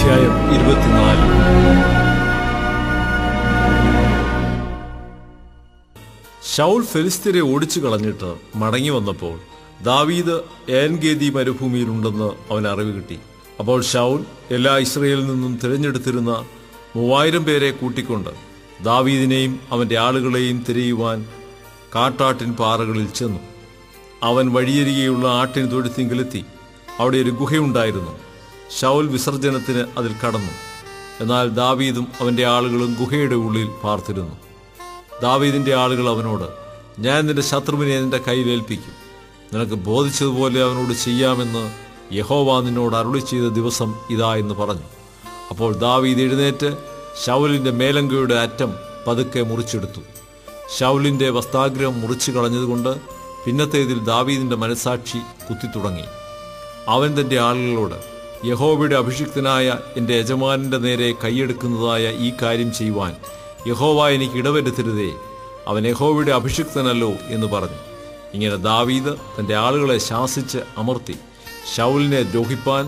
അധ്യായം 24. ശൗൽ ഫെലിസ്ത്യരെ ഓടിച്ചു കളഞ്ഞിട്ട് മടങ്ങി വന്നപ്പോൾ ദാവീദ് ഏൻഗേദി മരുഭൂമിയിലുണ്ടെന്ന് അവൻ അറിവ് കിട്ടി. അപ്പോൾ ശൗൽ എല്ലാ ഇസ്രയേലിൽ നിന്നും തിരഞ്ഞെടുത്തിരുന്ന 3000 പേരെ കൂട്ടിക്കൊണ്ട് ദാവീദിനെയും അവന്റെ ആളുകളെയും തിരയുവാൻ കാട്ടാട്ടിൻ പാറകളിൽ ചെന്നു. അവൻ വഴിയരികെയുള്ള ആട്ടിൻ തൊഴുത്തിങ്കലെത്തി. അവിടെ ഒരു ഗുഹയുണ്ടായിരുന്നു. ശൗൽ വിസർജനത്തിന് അതിൽ കടന്നു. എന്നാൽ ദാവീദും അവന്റെ ആളുകളും ഗുഹയുടെ ഉള്ളിൽ പാർത്തിരുന്നു. ദാവീദിന്റെ ആളുകൾ അവനോട്, ഞാൻ നിന്റെ ശത്രുവിനെ നിന്റെ കയ്യിലേൽപ്പിക്കും, നിനക്ക് ബോധിച്ചതുപോലെ അവനോട് ചെയ്യാമെന്ന് യഹോവ നിന്നോട് അരുളി ചെയ്ത ദിവസം ഇതാ എന്ന് പറഞ്ഞു. അപ്പോൾ ദാവീദ് എഴുന്നേറ്റ് ശൗലിന്റെ മേലങ്കയുടെ അറ്റം പതുക്കെ മുറിച്ചെടുത്തു. ശൗലിന്റെ വസ്ത്രാഗ്രഹം മുറിച്ചു കളഞ്ഞതുകൊണ്ട് പിന്നത്തേതിൽ ദാവീദിന്റെ മനസാക്ഷി കുത്തിത്തുടങ്ങി. അവൻ തന്റെ ആളുകളോട്, യഹോവയുടെ അഭിഷിക്തനായ എൻ്റെ യജമാനന്റെ നേരെ കൈയെടുക്കുന്നതായ ഈ കാര്യം ചെയ്യുവാൻ യഹോവ എനിക്ക് ഇടവരുത്തരുതേ, അവൻ യഹോവയുടെ അഭിഷിക്തനല്ലോ എന്ന് പറഞ്ഞു. ഇങ്ങനെ ദാവീദ് തൻ്റെ ആളുകളെ ശാസിച്ച് അമർത്തി ശൗലിനെ ദ്രോഹിപ്പാൻ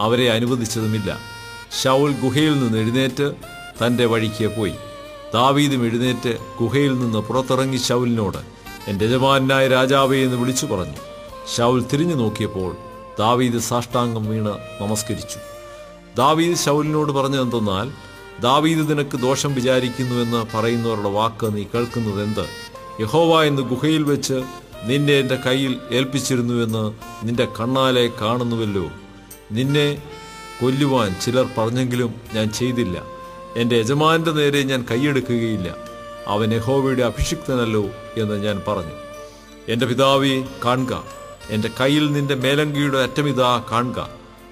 അവരെ അനുവദിച്ചതുമില്ല. ശൗൽ ഗുഹയിൽ നിന്ന് എഴുന്നേറ്റ് തൻ്റെ വഴിക്ക് പോയി. ദാവീദും എഴുന്നേറ്റ് ഗുഹയിൽ നിന്ന് പുറത്തിറങ്ങി ശൗലിനോട്, എൻ്റെ യജമാനായ രാജാവേ എന്ന് വിളിച്ചു പറഞ്ഞു. ശൗൽ തിരിഞ്ഞു നോക്കിയപ്പോൾ ദാവീദ് സാഷ്ടാംഗം വീണ് നമസ്കരിച്ചു. ദാവീദ് ശൗലിനോട് പറഞ്ഞതെന്തെന്നാൽ, ദാവീദ് നിനക്ക് ദോഷം വിചാരിക്കുന്നുവെന്ന് പറയുന്നവരുടെ വാക്ക് നീ കേൾക്കുന്നത് എന്ത്? യഹോവ എന്ന് ഗുഹയിൽ വെച്ച് നിന്നെ എൻ്റെ കയ്യിൽ ഏൽപ്പിച്ചിരുന്നുവെന്ന് നിന്റെ കണ്ണാലെ കാണുന്നുവല്ലോ. നിന്നെ കൊല്ലുവാൻ ചിലർ പറഞ്ഞെങ്കിലും ഞാൻ ചെയ്തില്ല. എൻ്റെ യജമാനന്റെ നേരെ ഞാൻ കൈയെടുക്കുകയില്ല, അവൻ യഹോവയുടെ അഭിഷിക്തനല്ലോ എന്ന് ഞാൻ പറഞ്ഞു. എൻ്റെ പിതാവേ, കാണുക, എൻ്റെ കയ്യിൽ നിന്റെ മേലങ്കിയുടെ അറ്റമിതാ കാണുക.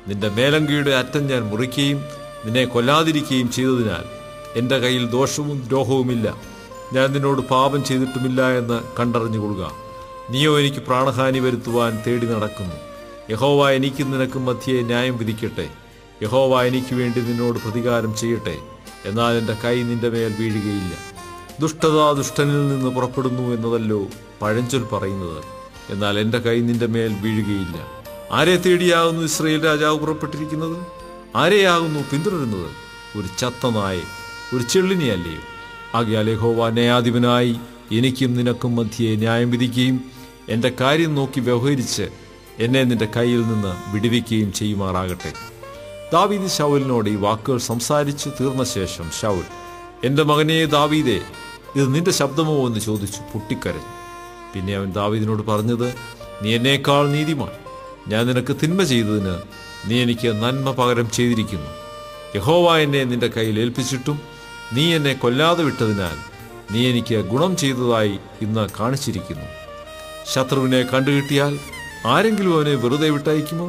നിന്റെ മേലങ്കിയുടെ അറ്റം ഞാൻ മുറിക്കുകയും നിന്നെ കൊല്ലാതിരിക്കുകയും ചെയ്തതിനാൽ എൻ്റെ കയ്യിൽ ദോഷവും ദ്രോഹവുമില്ല. ഞാൻ നിന്നോട് പാപം ചെയ്തിട്ടുമില്ല എന്ന് കണ്ടറിഞ്ഞുകൊള്ളുക. നീയോ എനിക്ക് പ്രാണഹാനി വരുത്തുവാൻ തേടി നടക്കുന്നു. യഹോവ എനിക്കും നിനക്കും മധ്യേ ന്യായം വിധിക്കട്ടെ. യഹോവ എനിക്ക് വേണ്ടി നിന്നോട് പ്രതികാരം ചെയ്യട്ടെ. എന്നാൽ എൻ്റെ കൈ നിന്റെ മേൽ വീഴുകയില്ല. ദുഷ്ടത ദുഷ്ടനിൽ നിന്ന് പുറപ്പെടുന്നു എന്നതല്ലോ പഴഞ്ചൊൽ പറയുന്നത്. എന്നാൽ എൻ്റെ കൈ നിന്റെ മേൽ വീഴുകയില്ല. ആരെ തേടിയാകുന്നു ഇസ്രായേൽ രാജാവ് പുറപ്പെട്ടിരിക്കുന്നത്? ആരെയാകുന്നു പിന്തുടരുന്നത്? ഒരു ചത്ത നായെ, ഒരു ചെള്ളിനെയല്ലയോ? ആകയാൽ യഹോവ ന്യായാധിപനായി എനിക്കും നിനക്കും മധ്യേ ന്യായം വിധിക്കുകയും എൻ്റെ കാര്യം നോക്കി വ്യവഹരിച്ച് എന്നെ നിന്റെ കയ്യിൽ നിന്ന് വിടുവിക്കുകയും ചെയ്യുമാറാകട്ടെ. ദാവീദ് ശൗലിനോട് ഈ വാക്കുകൾ സംസാരിച്ച് തീർന്ന ശേഷം ശൗൽ, എൻ്റെ മകനേ ദാവീദേ, ഇത് നിന്റെ ശബ്ദമോ എന്ന് ചോദിച്ചു പൊട്ടിക്കരഞ്ഞു. പിന്നെ അവൻ ദാവീദിനോട് പറഞ്ഞത്, നീ എന്നേക്കാൾ നീതിമാൻ. ഞാൻ നിനക്ക് തിന്മ ചെയ്തതിന് നീ എനിക്ക് നന്മ പകരം ചെയ്തിരിക്കുന്നു. യഹോവ എന്നെ നിന്റെ കയ്യിൽ ഏൽപ്പിച്ചിട്ടും നീ എന്നെ കൊല്ലാതെ വിട്ടതിനാൽ നീ എനിക്ക് ഗുണം ചെയ്തതായി ഇന്ന് കാണിച്ചിരിക്കുന്നു. ശത്രുവിനെ കണ്ടുകിട്ടിയാൽ ആരെങ്കിലും അവനെ വെറുതെ വിട്ടയക്കുമോ?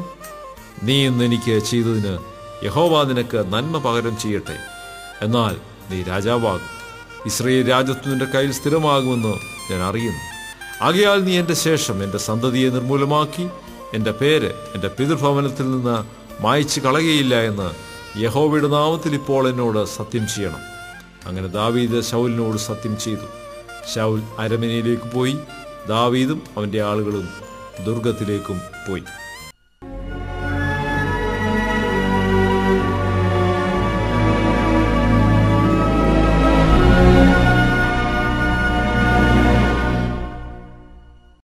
നീ ഇന്ന് എനിക്ക് ചെയ്തതിന് യഹോവ നിനക്ക് നന്മ പകരം ചെയ്യട്ടെ. എന്നാൽ നീ രാജാവാകും, ഇസ്രായേൽ രാജത്വം നിന്റെ കയ്യിൽ സ്ഥിരമാകുമെന്ന് ഞാൻ അറിയുന്നു. ആകയാൽ നീ എൻ്റെ ശേഷം എൻ്റെ സന്തതിയെ നിർമൂലമാക്കി എൻ്റെ പേര് എൻ്റെ പിതൃഭവനത്തിൽ നിന്ന് മായ്ച്ചു കളയുകയില്ല എന്ന് യഹോവയുടെ നാമത്തിൽ ഇപ്പോൾ എന്നോട് സത്യം ചെയ്യണം. അങ്ങനെ ദാവീദ് ശൗലിനോട് സത്യം ചെയ്തു. ശൗൽ അരമനയിലേക്ക് പോയി. ദാവീദും അവൻ്റെ ആളുകളും ദുർഗത്തിലേക്കും പോയി.